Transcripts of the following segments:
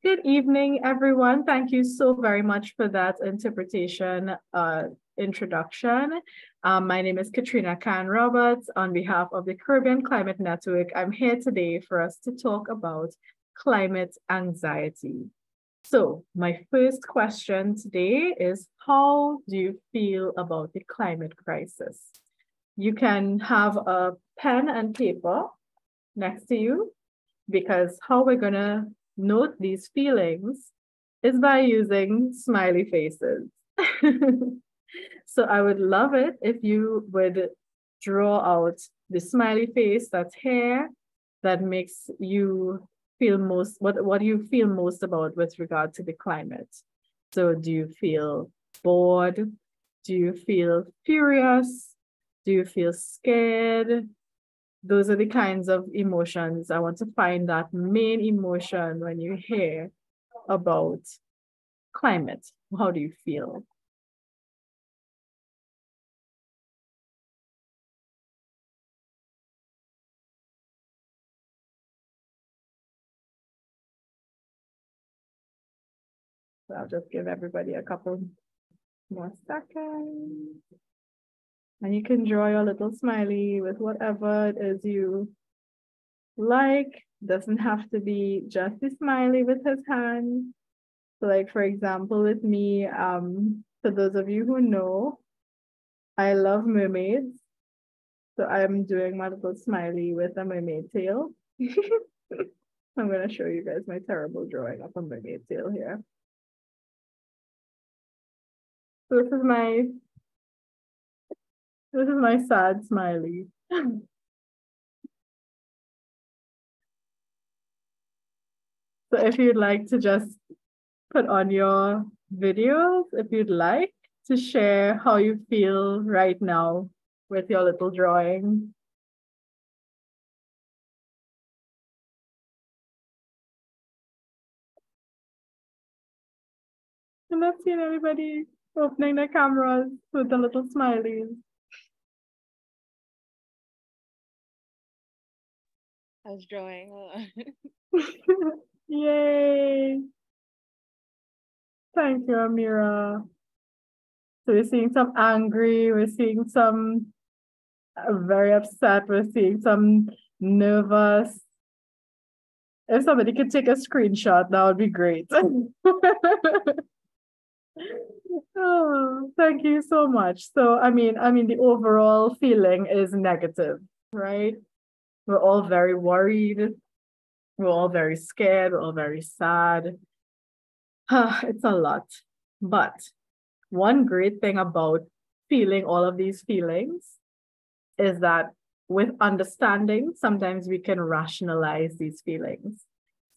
Good evening, everyone. Thank you so very much for that introduction. My name is Katrina Khan Roberts. On behalf of the Caribbean Climate Network, I'm here today for us to talk about climate anxiety. So, my first question today is, how do you feel about the climate crisis? You can have a pen and paper next to you, because how we're going to note these feelings is by using smiley faces. So I would love it if you would draw out the smiley face that's here that makes you feel most, what do you feel most about with regard to the climate? So do you feel bored? Do you feel furious? Do you feel scared? Those are the kinds of emotions. I want to find that main emotion when you hear about climate. How do you feel? So I'll just give everybody a couple more seconds. And you can draw your little smiley with whatever it is you like. Doesn't have to be just the smiley with his hand. So like, for example, with me, for those of you who know, I love mermaids. So I'm doing my little smiley with a mermaid tail. I'm going to show you guys my terrible drawing of a mermaid tail here. So this is my sad smiley. So if you'd like to just put on your videos, if you'd like to share how you feel right now with your little drawing. I'm not seeing anybody opening their cameras with the little smileys. I was drawing. Yay! Thank you, Amira. So we're seeing some angry, we're seeing some very upset, we're seeing some nervous. If somebody could take a screenshot, that would be great. Oh, thank you so much. So I mean the overall feeling is negative, right? We're all very worried, we're all very scared, we're all very sad. It's a lot. But one great thing about feeling all of these feelings is that with understanding, sometimes we can rationalize these feelings.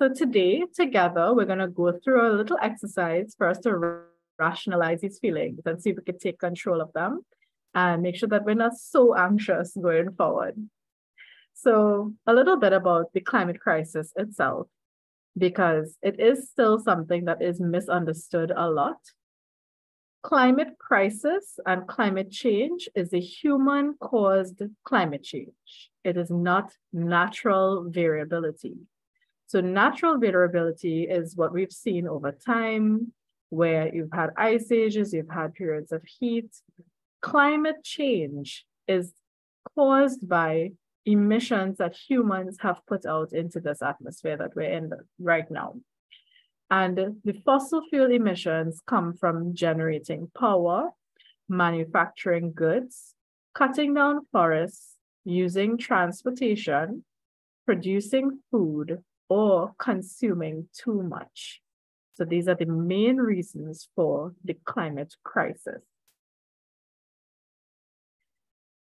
So today, together, we're going to go through a little exercise for us to rationalize these feelings and see if we can take control of them and make sure that we're not so anxious going forward. So, a little bit about the climate crisis itself, because it is still something that is misunderstood a lot. Climate crisis and climate change is a human caused climate change. It is not natural variability. So, natural variability is what we've seen over time, where you've had ice ages, you've had periods of heat. Climate change is caused by emissions that humans have put out into this atmosphere that we're in right now. And the fossil fuel emissions come from generating power, manufacturing goods, cutting down forests, using transportation, producing food, or consuming too much. So these are the main reasons for the climate crisis.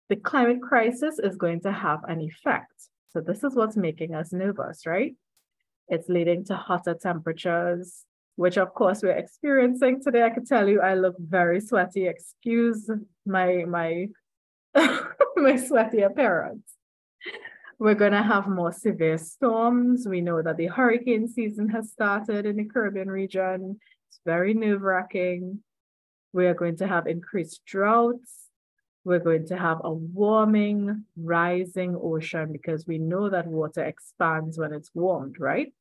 The climate crisis is going to have an effect. So this is what's making us nervous, right? It's leading to hotter temperatures, which of course we're experiencing today. I can tell you I look very sweaty. Excuse my my sweaty appearance. We're going to have more severe storms. We know that the hurricane season has started in the Caribbean region. It's very nerve-wracking. We are going to have increased droughts. We're going to have a warming, rising ocean because we know that water expands when it's warmed, right?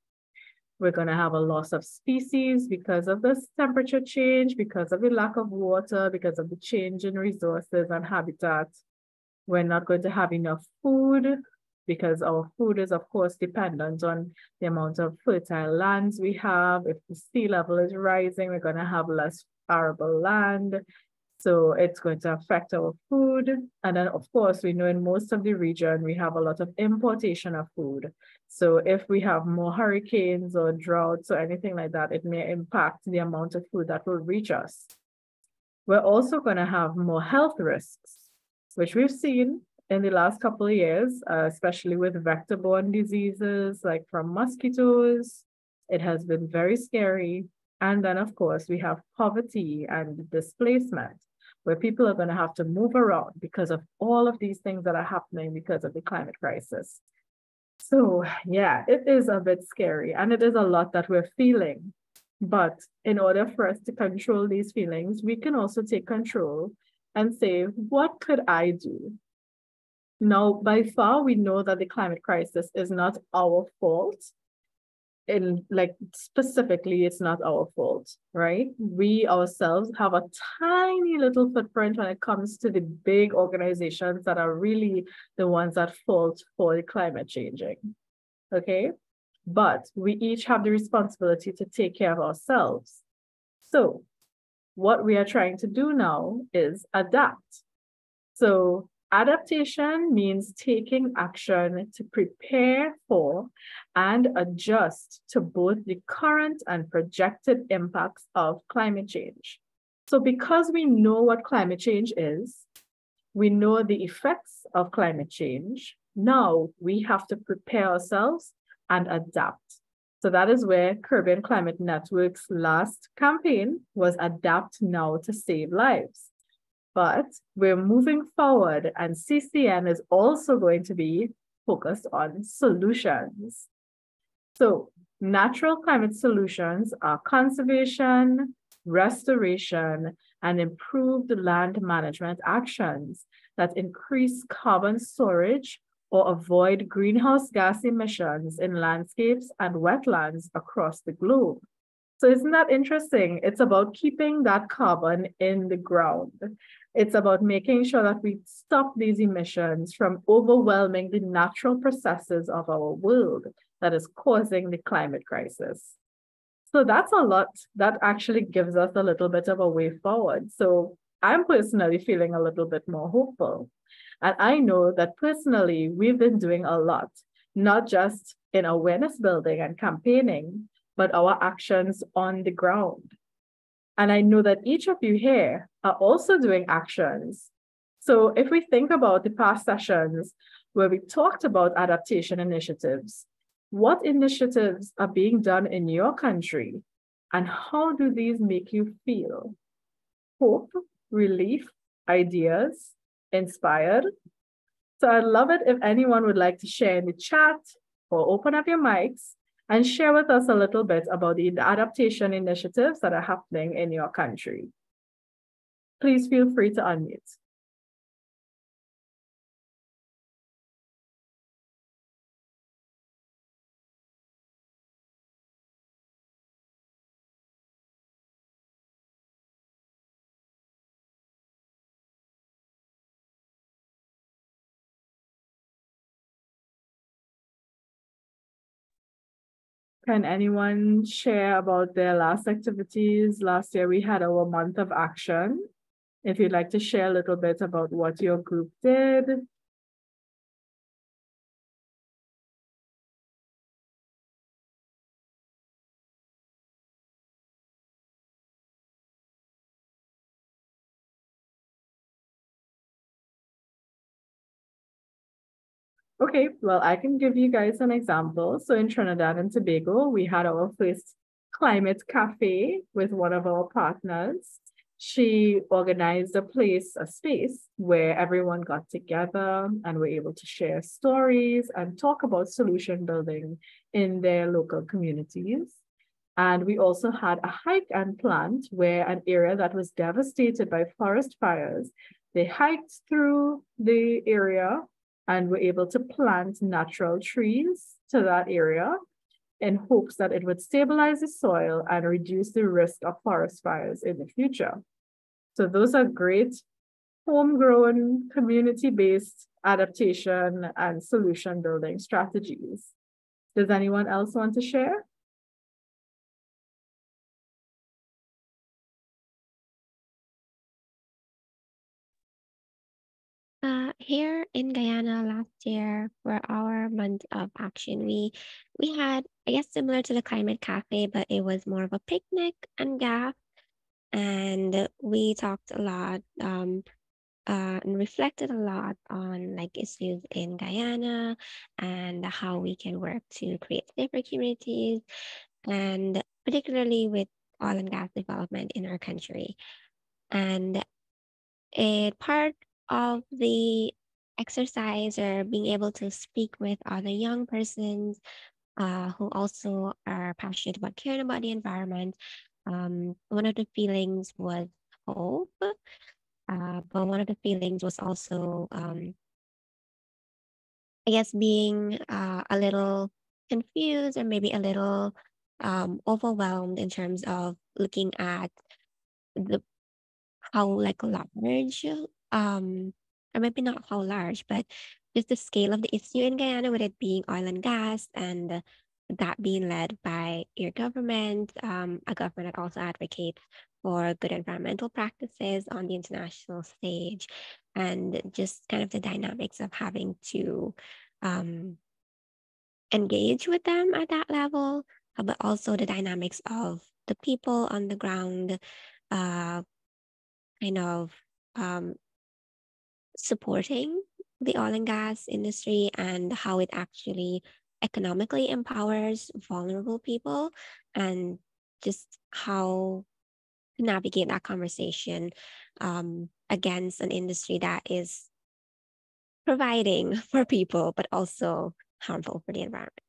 We're going to have a loss of species because of this temperature change, because of the lack of water, because of the change in resources and habitat. We're not going to have enough food because our food is, of course, dependent on the amount of fertile lands we have. If the sea level is rising, we're going to have less arable land. So it's going to affect our food. And then, of course, we know in most of the region, we have a lot of importation of food. So if we have more hurricanes or droughts or anything like that, it may impact the amount of food that will reach us. We're also going to have more health risks, which we've seen in the last couple of years, especially with vector-borne diseases like from mosquitoes. It has been very scary. And then, of course, we have poverty and displacement, where people are going to have to move around because of all of these things that are happening because of the climate crisis. So, yeah, it is a bit scary, and it is a lot that we're feeling. But in order for us to control these feelings, we can also take control and say, what could I do? Now, by far, we know that the climate crisis is not our fault. In like specifically, it's not our fault, right? We ourselves have a tiny little footprint when it comes to the big organizations that are really the ones at fault for the climate changing, okay? But we each have the responsibility to take care of ourselves. So what we are trying to do now is adapt. So adaptation means taking action to prepare for and adjust to both the current and projected impacts of climate change. So because we know what climate change is, we know the effects of climate change, now we have to prepare ourselves and adapt. So that is where Caribbean Climate Network's last campaign was Adapt Now to Save Lives. But we're moving forward, and CCN is also going to be focused on solutions. So natural climate solutions are conservation, restoration, and improved land management actions that increase carbon storage or avoid greenhouse gas emissions in landscapes and wetlands across the globe. So isn't that interesting? It's about keeping that carbon in the ground. It's about making sure that we stop these emissions from overwhelming the natural processes of our world that is causing the climate crisis. So that's a lot that actually gives us a little bit of a way forward. So I'm personally feeling a little bit more hopeful. And I know that personally, we've been doing a lot, not just in awareness building and campaigning, but our actions on the ground. And I know that each of you here are also doing actions. So if we think about the past sessions where we talked about adaptation initiatives, what initiatives are being done in your country and how do these make you feel? Hope, relief, ideas, inspired? So I'd love it if anyone would like to share in the chat or open up your mics and share with us a little bit about the adaptation initiatives that are happening in your country. Please feel free to unmute. Can anyone share about their last activities? Last year we had our month of action. If you'd like to share a little bit about what your group did. Okay, well, I can give you guys an example. So in Trinidad and Tobago, we had our first climate cafe with one of our partners. She organized a space where everyone got together and were able to share stories and talk about solution building in their local communities. And we also had a hike and plant where an area that was devastated by forest fires, they hiked through the area and were able to plant natural trees to that area. in hopes that it would stabilize the soil and reduce the risk of forest fires in the future. So those are great homegrown, community-based adaptation and solution building strategies. Does anyone else want to share? Here in Guyana last year for our month of action, we had, I guess, similar to the Climate Cafe, but it was more of a picnic and gaff, and we talked a lot and reflected a lot on like issues in Guyana and how we can work to create safer communities, and particularly with oil and gas development in our country. And a part of the exercise or being able to speak with other young persons who also are passionate about caring about the environment. One of the feelings was hope, but one of the feelings was also, I guess, being a little confused or maybe a little overwhelmed in terms of looking at the how like large, or maybe not how large, but just the scale of the issue in Guyana, with it being oil and gas, and that being led by your government, a government that also advocates for good environmental practices on the international stage, and just kind of the dynamics of having to engage with them at that level, but also the dynamics of the people on the ground, kind of um, supporting the oil and gas industry and how it actually economically empowers vulnerable people, and just how to navigate that conversation against an industry that is providing for people but also harmful for the environment.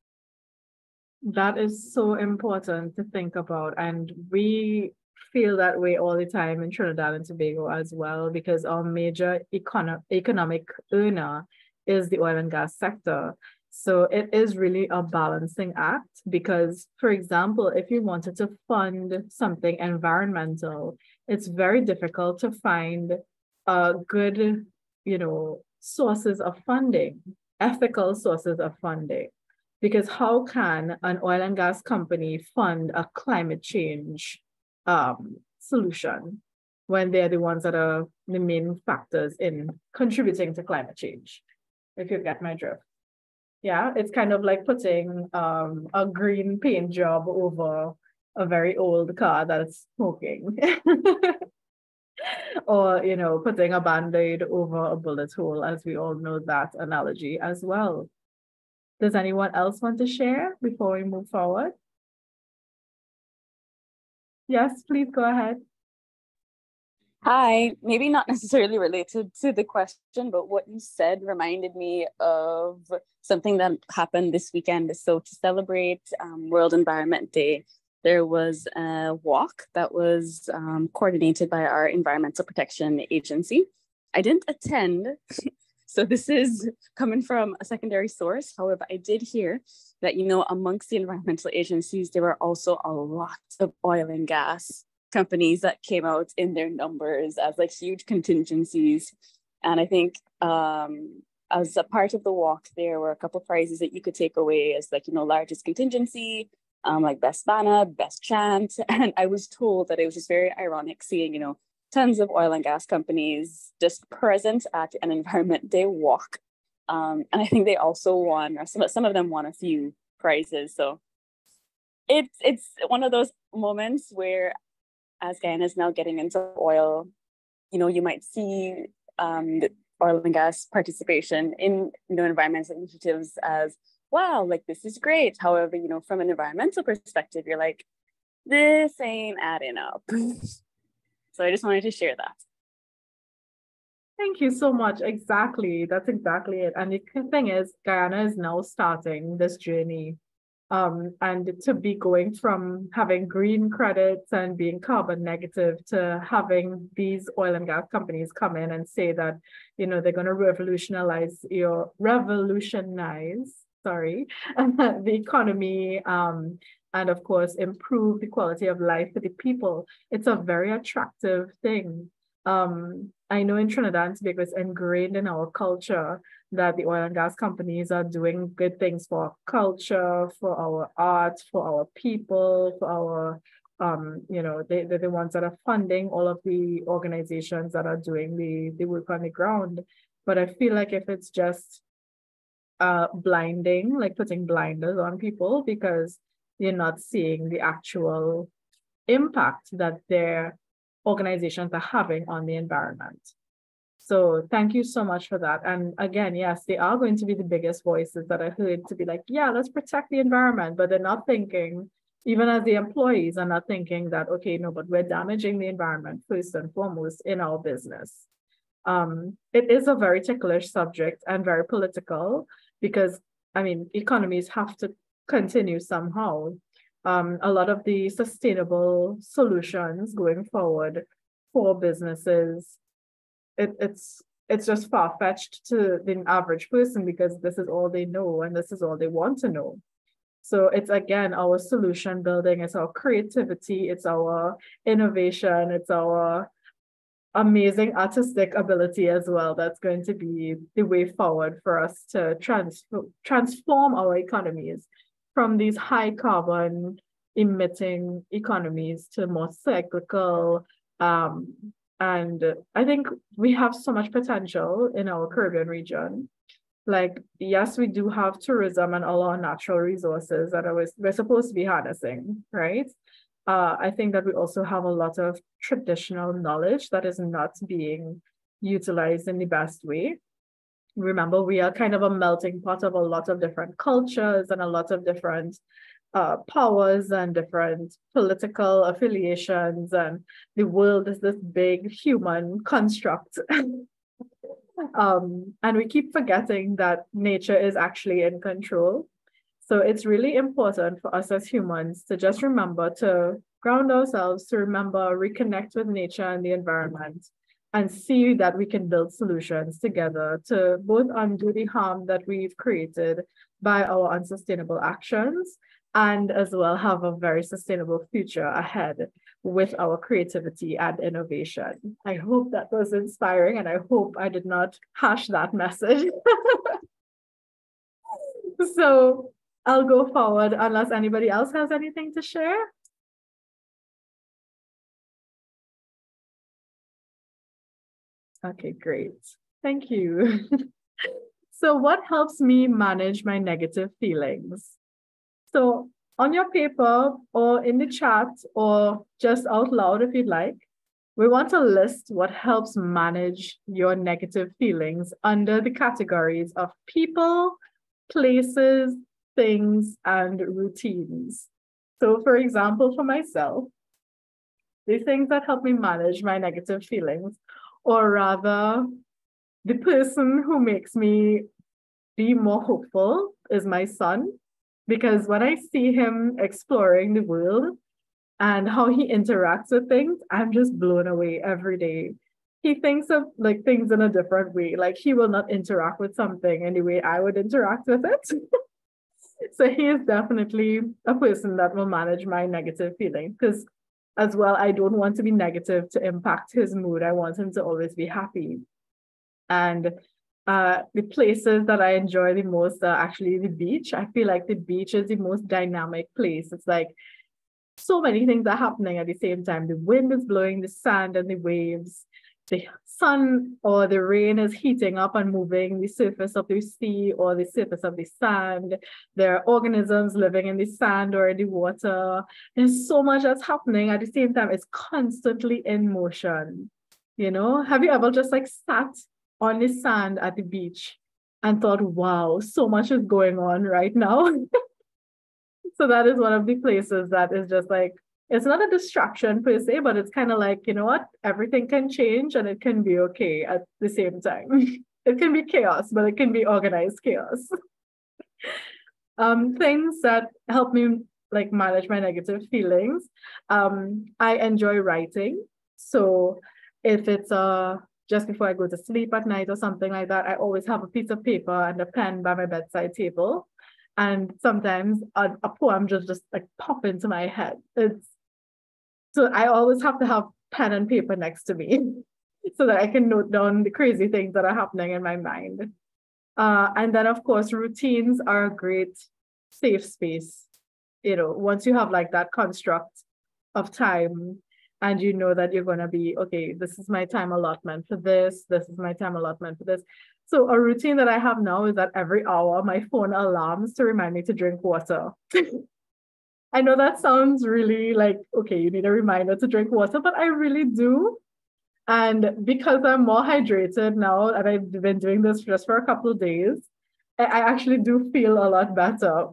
That is so important to think about. And we feel that way all the time in Trinidad and Tobago as well, because our major economic earner is the oil and gas sector. So it is really a balancing act because, for example, if you wanted to fund something environmental, it's very difficult to find good, sources of funding, ethical sources of funding. Because how can an oil and gas company fund a climate change solution when they're the ones that are the main factors in contributing to climate change? If you get my drift. Yeah, it's kind of like putting a green paint job over a very old car that's smoking. Or, putting a band-aid over a bullet hole, as we all know that analogy as well. Does anyone else want to share before we move forward? Yes, please go ahead. Hi, maybe not necessarily related to the question, but what you said reminded me of something that happened this weekend. So to celebrate World Environment Day, there was a walk that was coordinated by our Environmental Protection Agency. I didn't attend, so this is coming from a secondary source. However, I did hear that, amongst the environmental agencies, there were also a lot of oil and gas companies that came out in their numbers as like huge contingencies. And I think as a part of the walk, there were a couple of prizes that you could take away as like, largest contingency, like best banner, best chant. And I was told that it was just very ironic seeing, tons of oil and gas companies just present at an Environment Day walk. And I think they also won, or some of them won a few prizes. So it's one of those moments where, as Guyana is now getting into oil, you might see the oil and gas participation in environmental initiatives as, wow, like this is great. However, from an environmental perspective, you're like, this ain't adding up. So I just wanted to share that. Thank you so much. Exactly. That's exactly it. And the thing is, Guyana is now starting this journey. And to be going from having green credits and being carbon negative to having these oil and gas companies come in and say that, they're going to revolutionize sorry, the economy, and of course, improve the quality of life for the people. It's a very attractive thing. I know in Trinidad and Tobago, it's ingrained in our culture that the oil and gas companies are doing good things for our culture, for our art, for our people, for our they're the ones that are funding all of the organizations that are doing the work on the ground. But I feel like if it's just blinding, like putting blinders on people because you're not seeing the actual impact that their organizations are having on the environment. So thank you so much for that. And again, yes, they are going to be the biggest voices that I heard to be like, yeah, let's protect the environment, but they're not thinking, even as the employees are not thinking that, okay, no, but we're damaging the environment first and foremost in our business. It is a very ticklish subject and very political because, I mean, economies have to continue somehow. A lot of the sustainable solutions going forward for businesses, it's just far-fetched to the average person because this is all they know and this is all they want to know. So it's again our solution building, it's our creativity, it's our innovation, it's our amazing artistic ability as well that's going to be the way forward for us to transform our economies from these high carbon emitting economies to more cyclical. And I think we have so much potential in our Caribbean region. Like, yes, we do have tourism and all our natural resources that we're supposed to be harnessing, right? I think that we also have a lot of traditional knowledge that is not being utilized in the best way. Remember, we are kind of a melting pot of a lot of different cultures and a lot of different powers and different political affiliations, and the world is this big human construct. And we keep forgetting that nature is actually in control. So it's really important for us as humans to just remember to ground ourselves, to remember, reconnect with nature and the environment, and see that we can build solutions together to both undo the harm that we've created by our unsustainable actions, and as well have a very sustainable future ahead with our creativity and innovation. I hope that was inspiring, and I hope I did not hash that message. So I'll go forward unless anybody else has anything to share. Okay, great. Thank you. So what helps me manage my negative feelings? So on your paper or in the chat or just out loud if you'd like, we want to list what helps manage your negative feelings under the categories of people, places, things, and routines. So for example, for myself, the things that help me manage my negative feelings, or rather the person who makes me be more hopeful, is my son. Because when I see him exploring the world and how he interacts with things, I'm just blown away every day. He thinks of like things in a different way. Like he will not interact with something in the way I would interact with it. So he is definitely a person that will manage my negative feelings, because as well, I don't want to be negative to impact his mood. I want him to always be happy. And the places that I enjoy the most are actually the beach. I feel like the beach is the most dynamic place. It's like so many things are happening at the same time. The wind is blowing, the sand and the waves. The sun or the rain is heating up and moving the surface of the sea or the surface of the sand. There are organisms living in the sand or in the water. There's so much that's happening at the same time. It's constantly in motion. You know, have you ever just like sat on the sand at the beach and thought, wow, so much is going on right now? So that is one of the places that is just like, it's not a distraction per se, but it's kind of like, you know what, everything can change and it can be okay at the same time. It can be chaos, but it can be organized chaos. Things that help me like manage my negative feelings. I enjoy writing. So if it's just before I go to sleep at night or something like that, I always have a piece of paper and a pen by my bedside table. And sometimes a poem just like pop into my head. So I always have to have pen and paper next to me so that I can note down the crazy things that are happening in my mind. And then of course, routines are a great safe space. Once you have like that construct of time and you know that you're gonna be, okay, this is my time allotment for this is my time allotment for this. So a routine that I have now is that every hour my phone alarms to remind me to drink water. I know that sounds really like, okay, you need a reminder to drink water, but I really do. And because I'm more hydrated now, and I've been doing this just for a couple of days, I actually do feel a lot better.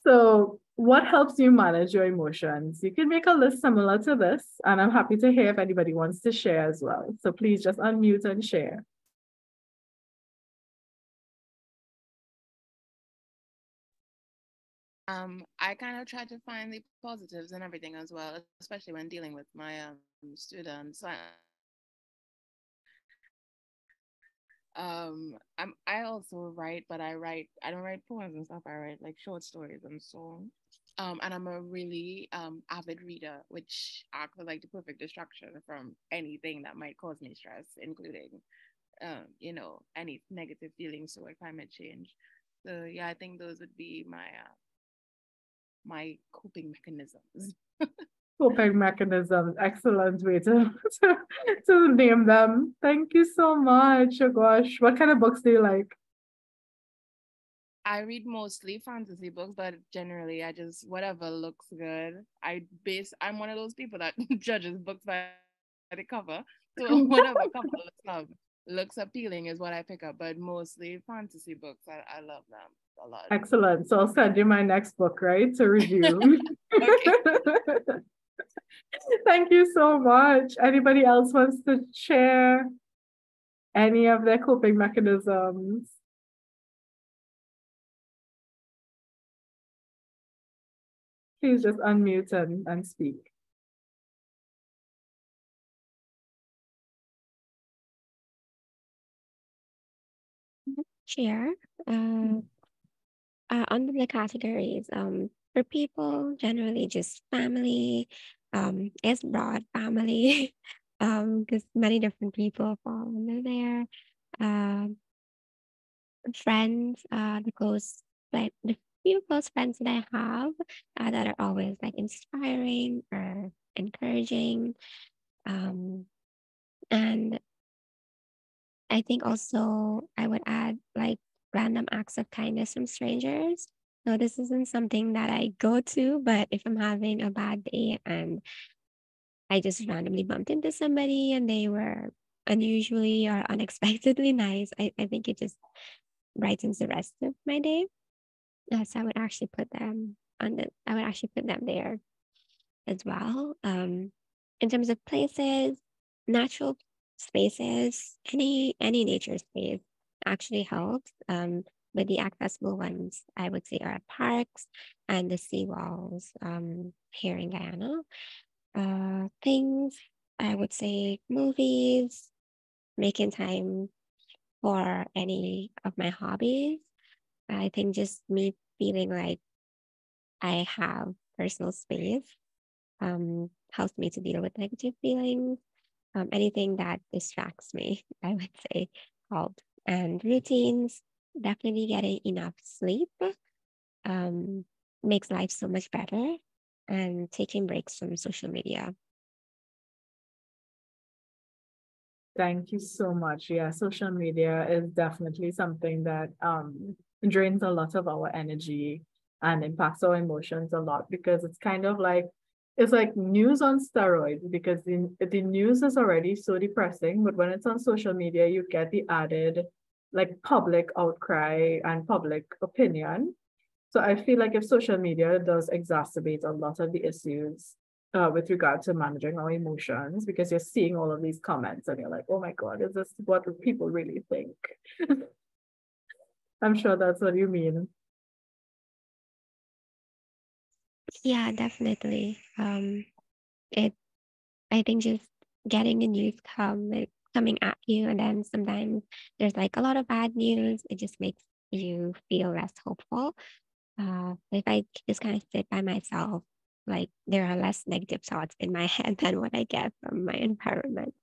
So, what helps you manage your emotions? You can make a list similar to this, and I'm happy to hear if anybody wants to share as well. So, please just unmute and share. I kind of try to find the positives and everything as well, especially when dealing with my students. I also write, but I don't write poems and stuff. I write like short stories and songs. And I'm a really avid reader, which acts like the perfect distraction from anything that might cause me stress, including any negative feelings toward climate change. So yeah, I think those would be my coping mechanisms. Coping mechanisms, excellent way to name them. Thank you so much. Oh gosh, what kind of books do you like? I read mostly fantasy books, but generally I just whatever looks good. I'm one of those people that judges books by the cover. So whatever cover looks appealing is what I pick up, but mostly fantasy books. I love them a lot. Excellent. So I'll send you my next book, right, to review. Okay. Thank you so much. Anybody else wants to share any of their coping mechanisms? Please just unmute and speak. Share. Under the categories, for people, generally just family, is broad family, because many different people fall under there. Friends, the few close friends that I have that are always like inspiring or encouraging. And I think also I would add like random acts of kindness from strangers. So this isn't something that I go to, but if I'm having a bad day and I just randomly bumped into somebody and they were unusually or unexpectedly nice, I think it just brightens the rest of my day. So I would actually put them I would actually put them there as well. In terms of places, natural spaces, any nature space actually helps. But the accessible ones, I would say, are parks and the seawalls here in Guyana. Things, I would say, movies, making time for any of my hobbies. I think just me feeling like I have personal space helps me to deal with negative feelings. Anything that distracts me, I would say, helps. And routines, definitely getting enough sleep um, makes life so much better. And taking breaks from social media. Thank you so much. Yeah, social media is definitely something that drains a lot of our energy and impacts our emotions a lot because it's like news on steroids because the news is already so depressing, but when it's on social media, you get the added like public outcry and public opinion. So I feel like if social media does exacerbate a lot of the issues with regard to managing our emotions, because you're seeing all of these comments and you're like, oh my God, is this what people really think? I'm sure that's what you mean. Yeah, definitely. It I think just getting the news coming at you, and then sometimes there's like a lot of bad news. It just makes you feel less hopeful. If I just kind of sit by myself, like there are less negative thoughts in my head than what I get from my environment.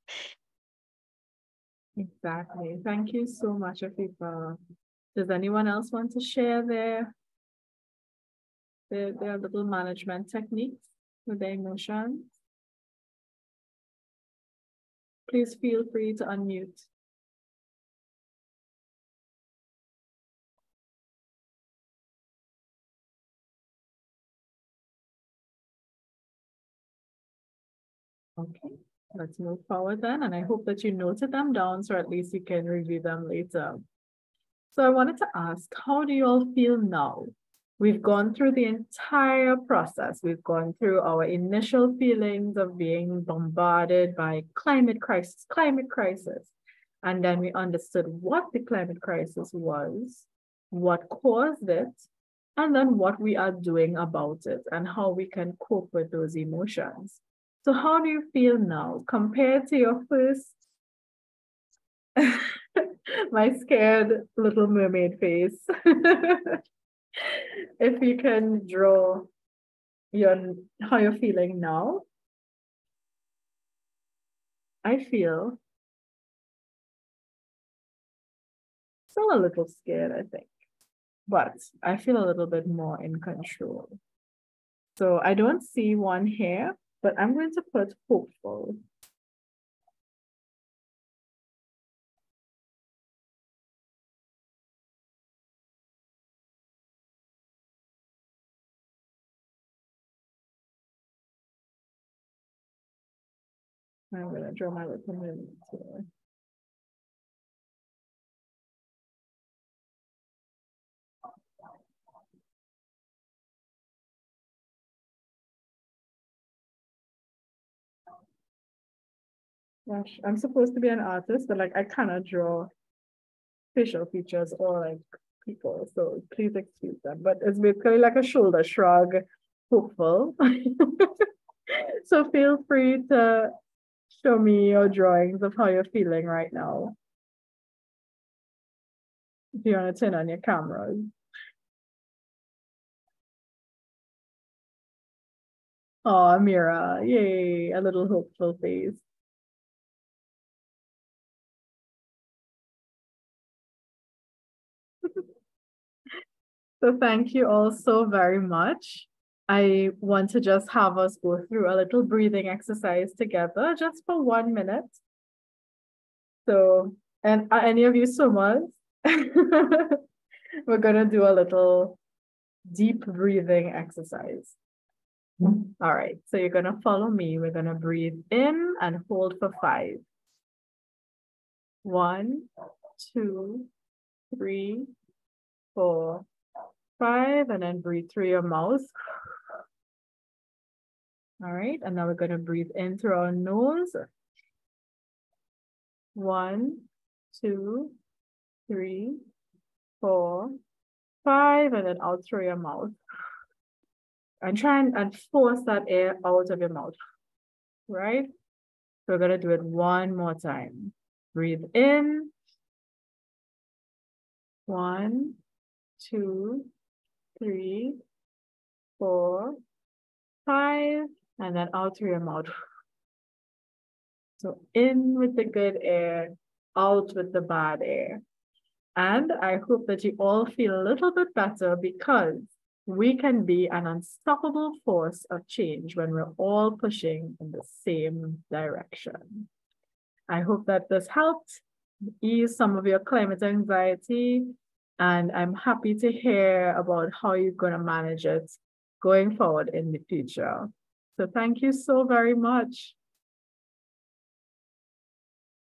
Exactly. Thank you so much, Afifa. Does anyone else want to share their little management techniques with their emotions? Please feel free to unmute. Okay, let's move forward then. And I hope that you noted them down so at least you can review them later. So I wanted to ask, how do you all feel now? We've gone through the entire process. We've gone through our initial feelings of being bombarded by climate crisis. And then we understood what the climate crisis was, what caused it, and then what we are doing about it and how we can cope with those emotions. So how do you feel now compared to your first, my scared little mermaid face? If you can draw how you're feeling now. I feel still a little scared, I think, but I feel a little bit more in control. So I don't see one here, but I'm going to put hopeful. I'm going to draw my little mermaid here. Gosh, I'm supposed to be an artist, but like I cannot draw facial features or like people, so please excuse them. But it's basically like a shoulder shrug, hopeful. So feel free to show me your drawings of how you're feeling right now. If you want to turn on your cameras. Oh, Mira, yay, a little hopeful face. So thank you all so very much. I want to just have us go through a little breathing exercise together just for 1 minute. So, and are any of you swimmers? We're gonna do a little deep breathing exercise. All right, so you're gonna follow me. We're gonna breathe in and hold for 5. 1, 2, 3, 4, 5, and then breathe through your mouth. All right, and now we're gonna breathe in through our nose. 1, 2, 3, 4, 5, and then out through your mouth. And try and force that air out of your mouth, right? So we're gonna do it one more time. Breathe in. 1, 2, 3, 4, 5, and then out through your mouth. So in with the good air, out with the bad air. And I hope that you all feel a little bit better because we can be an unstoppable force of change when we're all pushing in the same direction. I hope that this helped ease some of your climate anxiety, and I'm happy to hear about how you're going to manage it going forward in the future. So thank you so very much.